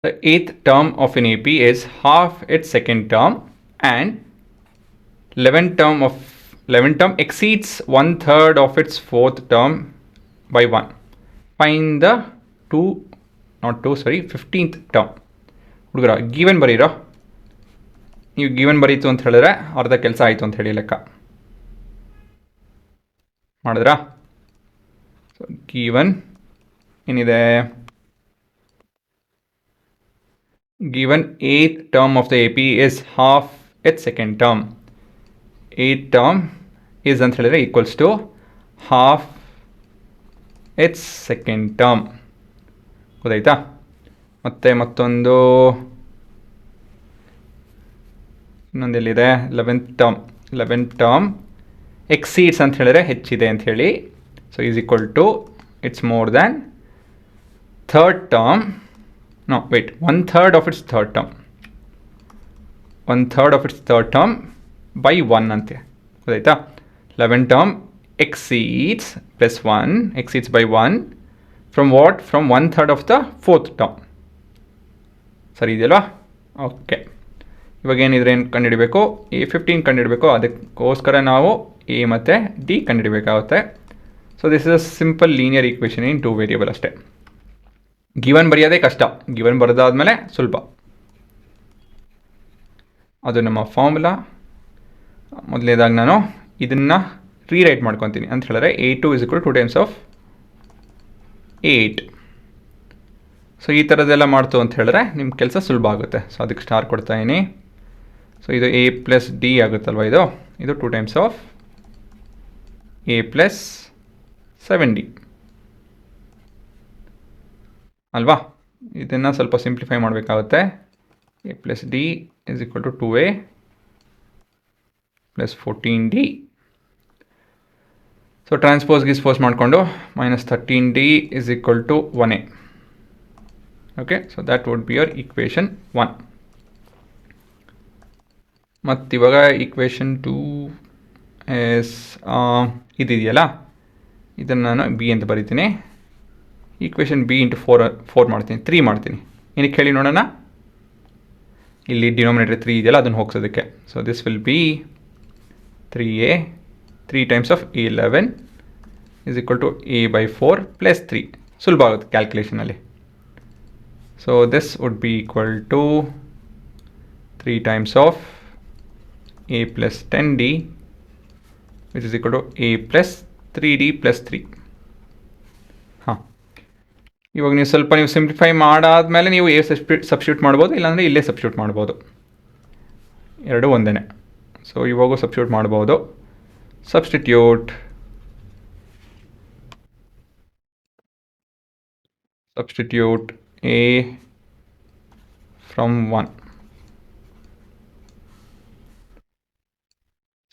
The eighth term of an AP is half its second term and 11th term exceeds 1/3 of its fourth term by 1. Find the 15th term. ಹುಡುಗರ given ಬರೀರೋ. ನೀವು given ಬರೀತು ಅಂತ ಹೇಳಿದ್ರೆ ಅರ್ಧ ಕೆಲಸ ಆಯಿತು ಅಂತ ಹೇಳಿ ಲೆಕ್ಕ ಮಾಡಿದ್ರಾ? ಸೊ ಗಿವನ್ ಏನಿದೆ? given eighth term of the AP is half its second term. Eighth term is ಅಂತ ಹೇಳಿದ್ರೆ equals to half its second term. ಗೊತ್ತಾಯ್ತಾ? ಮತ್ತೆ ಮತ್ತೊಂದು ಇನ್ನೊಂದೆಲ್ಲಿದೆ? 11th term exceeds ಅಂತ ಹೇಳಿದ್ರೆ ಹೆಚ್ಚಿದೆ ಅಂತ ಹೇಳಿ. So is equal to it's more than third term. No, wait, 1/3 of its third term. 1/3 of its third term by 1 ಅಂತೆ. ಗೊತ್ತಾಯ್ತಾ? 11th term exceeds plus 1, exceeds by 1 from what? From 1/3 of the fourth term. ಸರಿ ಇದೆಯಲ್ವಾ? Okay. ಇವಾಗ ಏನಿದ್ರೆ ಏನು ಕಂಡುಹಿಡಬೇಕು? A15 ಕಂಡುಹಿಡಬೇಕು. ಅದಕ್ಕೋಸ್ಕರ ನಾವು A ಮತ್ತು D ಕಂಡುಹಿಡಬೇಕಾಗುತ್ತೆ. So this is a simple linear equation in 2 variable ಅಷ್ಟೇ. ಗಿವನ್ ಬರೆಯೋದೇ ಕಷ್ಟ. ಗಿವನ್ ಬರೆದಾದ್ಮೇಲೆ ಸುಲಭ. ಅದು ನಮ್ಮ ಫಾರ್ಮುಲಾ. ಮೊದಲನೇದಾಗಿ ನಾನು ಇದನ್ನು ರೀರೈಟ್ ಮಾಡ್ಕೊತೀನಿ ಅಂತ ಹೇಳಿದ್ರೆ A2 is equal to 2 times of 8. So ಈ ಥರದ್ದೆಲ್ಲ ಮಾಡ್ತು ಅಂತ ಹೇಳಿದ್ರೆ ನಿಮ್ಮ ಕೆಲಸ ಸುಲಭ ಆಗುತ್ತೆ. ಸೊ ಅದಕ್ಕೆ ಸ್ಟಾರ್ ಕೊಡ್ತಾಯಿನಿ. ಸೊ ಇದು A ಪ್ಲಸ್ D ಆಗುತ್ತಲ್ವ, ಇದು 2 times of A plus 7D ಅಲ್ವಾ? ಇದನ್ನು ಸ್ವಲ್ಪ ಸಿಂಪ್ಲಿಫೈ ಮಾಡಬೇಕಾಗುತ್ತೆ. A plus D is equal to 2A plus 14D. So ಗಿಸ್ಪೋಸ್ ಮಾಡಿಕೊಂಡು -13D is equal to 1A. Okay, so that would be your equation 1. ಮತ್ತಿವಾಗ equation 2 ಎಸ್ ಇದೆಯಲ್ಲ, ಇದನ್ನು ನಾನು B ಅಂತ ಬರಿತೀನಿ. ಈಕ್ವೇಷನ್ B ಇಂಟು 4 ಮಾಡ್ತೀನಿ, 3 ಮಾಡ್ತೀನಿ. ಏನಕ್ಕೆ ಹೇಳಿ ನೋಡೋಣ. ಇಲ್ಲಿ ಡಿನೋಮಿನೇಟರ್ 3 ಇದೆಯಲ್ಲ, ಅದನ್ನು ಹೋಗ್ಸೋದಕ್ಕೆ. So this will be 3A 3 times of A11 is equal to A by 4 plus 3. ಸುಲಭ ಆಗುತ್ತೆ ಕ್ಯಾಲ್ಕುಲೇಷನಲ್ಲಿ. So this would be equal to 3 times of A plus 10D which is equal to A plus 3D plus 3. ಹಾಂ, ಇವಾಗ ನೀವು simplify ಮಾಡಾದ್ಮೇಲೆ ನೀವು A substitute ಮಾಡ್ಬೋದು, ಇಲ್ಲಾಂದರೆ ಇಲ್ಲೇ ಸಬ್ಸ್ಟಿಟ್ಯೂಟ್ ಮಾಡ್ಬೋದು. ಎರಡು ಒಂದೇ. ಸೊ ಇವಾಗೂ ಸಬ್ಸ್ಟಿಟ್ಯೂಟ್ ಮಾಡ್ಬೋದು. substitute A from 1.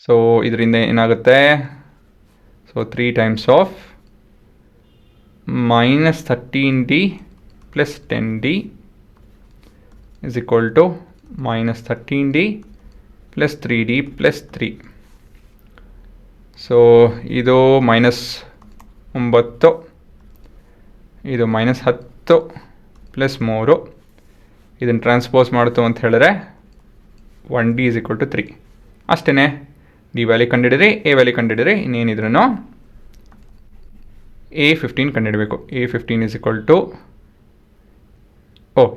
ಸೊ ಇದರಿಂದ ಏನಾಗುತ್ತೆ? So 3 times of -13D plus 10D is equal to -13D plus 3D plus 3. So ಇದು -9, ಇದು -10 ಪ್ಲಸ್ 3. ಇದನ್ನು ಟ್ರಾನ್ಸ್ಪೋಸ್ ಮಾಡ್ತು ಅಂತ ಹೇಳಿದ್ರೆ 1D is equal to 3. ಅಷ್ಟೇ. D ವ್ಯಾಲ್ಯೂ ಕಂಡುಹಿಡಿದ್ರಿ, A ವ್ಯಾಲ್ಯೂ ಕಂಡುಹಿಡಿದ್ರಿ. ಇನ್ನೇನಿದ್ರೂ A15 ಕಂಡುಹಿಡಬೇಕು. A15 is equal to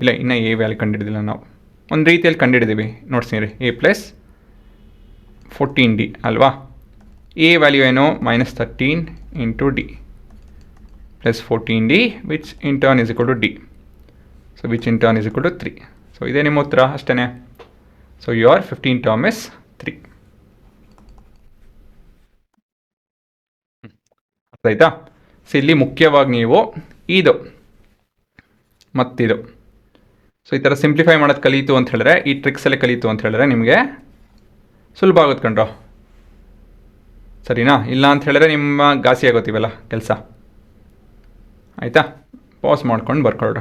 ಇಲ್ಲ, ಇನ್ನು A ವ್ಯಾಲ್ಯೂ ಕಂಡುಹಿಡಿದಿಲ್ಲ ನಾವು. ಒಂದು ರೀತಿಯಲ್ಲಿ ಕಂಡುಹಿಡಿದೀವಿ ನೋಡ್ತೀನಿ. A ಪ್ಲಸ್ 14D ಅಲ್ವಾ? A ವ್ಯಾಲ್ಯೂ ಏನು? -13 into D plus 14D which in turn is equal to D. So which in turn is equal to 3. So ಇದೇ ನಿಮ್ಮ ಉತ್ತರ ಅಷ್ಟೇ. So your 15 term is 3. ಅರ್ಥ ಆಯ್ತಾ? ಸೊ ಇಲ್ಲಿ ಮುಖ್ಯವಾಗಿ ನೀವು ಇದು ಮತ್ತಿದು ಸೊ ಈ ಥರ ಸಿಂಪ್ಲಿಫೈ ಮಾಡೋದು ಕಲಿಯಿತು ಅಂತ ಹೇಳಿದ್ರೆ, ಈ ಟ್ರಿಕ್ಸಲ್ಲಿ ಕಲಿಯಿತು ಅಂತ ಹೇಳಿದ್ರೆ ನಿಮಗೆ ಸುಲಭ ಆಗುತ್ತೆ ಕಣ್ರೋ. ಸರಿನಾ? ಇಲ್ಲ ಅಂತ ಹೇಳಿದ್ರೆ ನಿಮ್ಮ ಘಾಸಿ ಆಗೋತೀವಲ್ಲ ಕೆಲಸ. ಆಯಿತಾ? ಪಾಸ್ ಮಾಡ್ಕೊಂಡು ಬರ್ಕೊಳ್ರ.